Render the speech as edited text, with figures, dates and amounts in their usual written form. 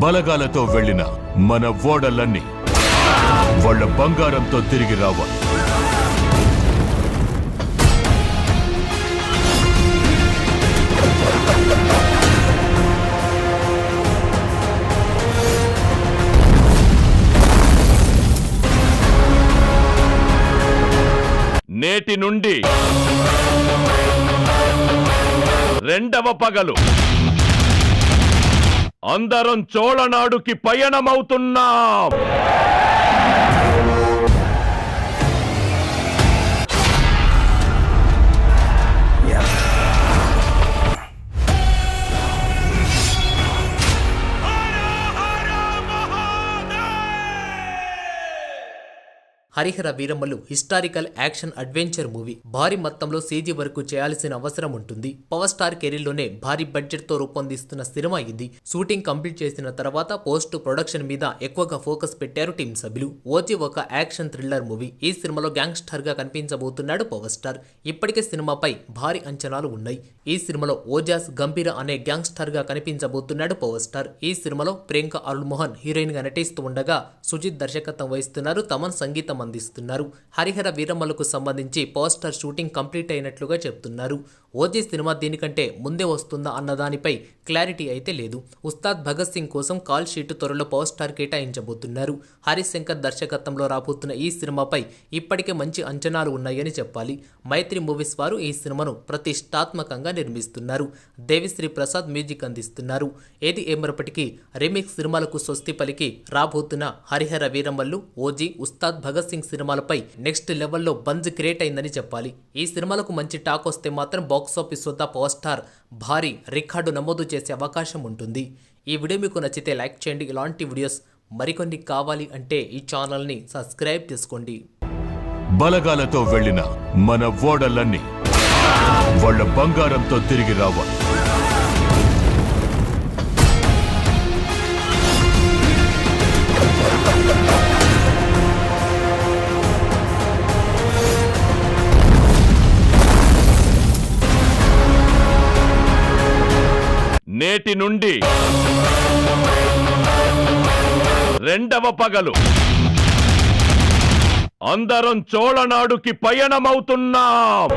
బలగాలతో వెళ్లిన మన ఓడలన్నీ వాళ్ళ బంగారంతో తిరిగి రావాలి. నేటి నుండి రెండవ పగలు అందరం చోళనాడుకి పయనమవుతున్నాం. హరిహర వీరమ్మలు హిస్టారికల్ యాక్షన్ అడ్వెంచర్ మూవీ. భారీ మొత్తంలో సీజీ వరకు చేయాల్సిన అవసరం ఉంటుంది. పవర్ స్టార్ కెరీర్లోనే భారీ బడ్జెట్ తో రూపొందిస్తున్న సినిమా ఇది. షూటింగ్ కంప్లీట్ చేసిన తర్వాత పోస్ట్ ప్రొడక్షన్ మీద ఎక్కువగా ఫోకస్ పెట్టారు టీం సభ్యులు. ఓజీ ఒక యాక్షన్ థ్రిల్లర్ మూవీ. ఈ సినిమాలో గ్యాంగ్స్టర్ గా కనిపించబోతున్నాడు పవర్ స్టార్. ఇప్పటికే సినిమాపై భారీ అంచనాలు ఉన్నాయి. ఈ సినిమాలో ఓజాస్ గంభీర అనే గ్యాంగ్స్టర్ గా కనిపించబోతున్నాడు పవర్ స్టార్. ఈ సినిమాలో ప్రియాంక అరుళ్ మోహన్ హీరోయిన్ గా నటిస్తూ ఉండగా సుజిత్ దర్శకత్వం వహిస్తున్నారు. తమన్ సంగీతం అందిస్తున్నారు. హరిహర వీరమ్మలకు సంబంధించి పోస్టర్ షూటింగ్ కంప్లీట్ అయినట్లుగా చెప్తున్నారు. ఓజీ సినిమా దీనికంటే ముందే వస్తుందా అన్న దానిపై క్లారిటీ అయితే లేదు. ఉస్తాద్ భగత్ సింగ్ కోసం కాల్ షీట్ త్వరలో పవర్ స్టార్ కేటాయించబోతున్నారు. హరిశంకర్ దర్శకత్వంలో రాబోతున్న ఈ సినిమాపై ఇప్పటికే మంచి అంచనాలు ఉన్నాయని చెప్పాలి. మైత్రి మూవీస్ వారు ఈ సినిమాను ప్రతిష్టాత్మకంగా నిర్మిస్తున్నారు. దేవిశ్రీ ప్రసాద్ మ్యూజిక్ అందిస్తున్నారు. ఏది ఏమరపటికీ రీమిక్స్ సినిమాలకు స్వస్తి పలికి రాబోతున్న హరిహర వీరమ్మలు, ఓజీ, ఉస్తాద్ భగత్ సింగ్ సినిమాలపై నెక్స్ట్ లెవెల్లో బంజ్ క్రియేట్ అయిందని చెప్పాలి. ఈ సినిమాలకు మంచి టాక్ వస్తే మాత్రం బాక్సాఫీస్ వద్ద పవర్ స్టార్ భారీ రికార్డు నమోదు చేసే అవకాశం ఉంటుంది. ఈ వీడియో మీకు నచ్చితే లైక్ చేయండి. ఇలాంటి వీడియోస్ మరికొన్ని కావాలి అంటే ఈ ఛానల్ని సబ్స్క్రైబ్ చేసుకోండి. బలగాలతో వెళ్లిన మన ఓడలన్నీ వాళ్ళ బంగారంతో తిరిగి రావాలి. నేటి నుండి రెండవ పగలు అందరం చోళనాడుకి పయనమవుతున్నాం.